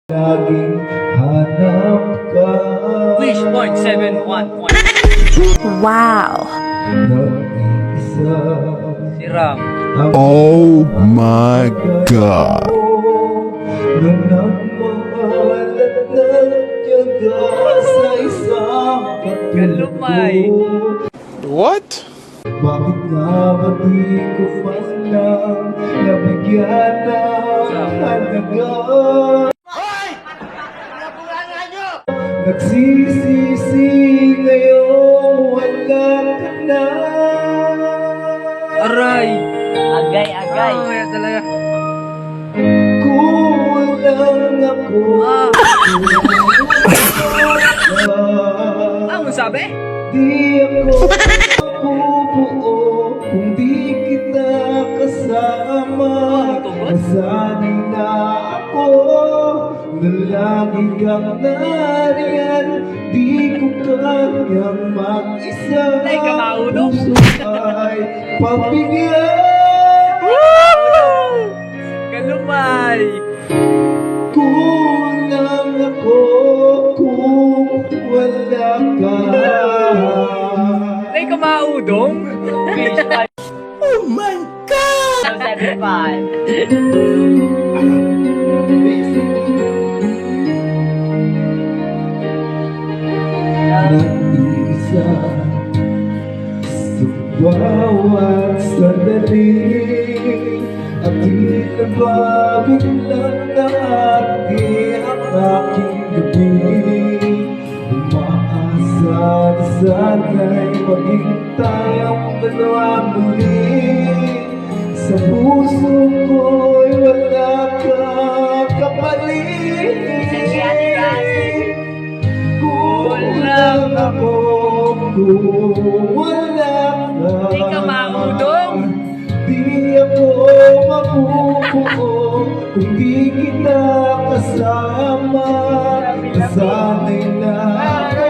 Laging hanap ka. Wish point 71 point. Wow. Nag-iisa Si Ram. ang Oh my God. na nagmahal at nagtiyaga sa isang Kalumay. katulad. What? Bakit nga ba di ko man lang nabigyan ng halaga? Nagsisisi ngayon wala ka na. Aray. Agay-agay. Oh, yan talaga. Kulang ako. Ano sabi? Di ako mabubuo kung di kita kasama. Nasanay na ako na lagi kang nariyan. Di ko kayang mag-isa. Ay, kamaulo. Puso ay pabigyan. Kalumay. Kulang ako kung wala ka. Ay, kamaudong. Wish point Oh my God! 75. Nag-iisa sa bawat sandali at di nababiglang naati ang aking gabi. Umaasa na sana'y maging tayong dalawa muli. Sa puso ko'y wala kang kapalit. Kulang ako kung wala ka. Di ka maudong. Di ako mabubuo kung di kita kasama. Nasanay na ako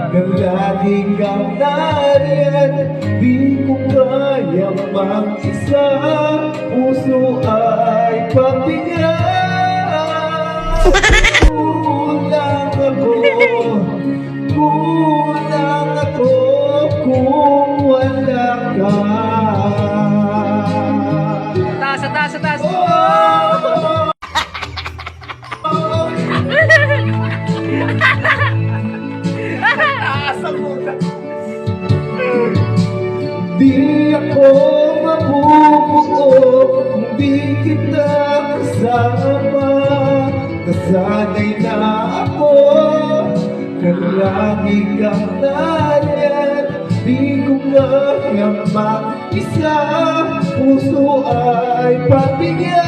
na lagi kang nariyan. Di ko kaya mag-isa. Puso ay pagbigyan. Kulang ako kung wala ka. Taas, taas, taas. Di ako mabubuo kung di kita kasama. Nasanay na ako na lagi kang nariyan. Di ko kaya mag-isa. Puso ay pagbigyan.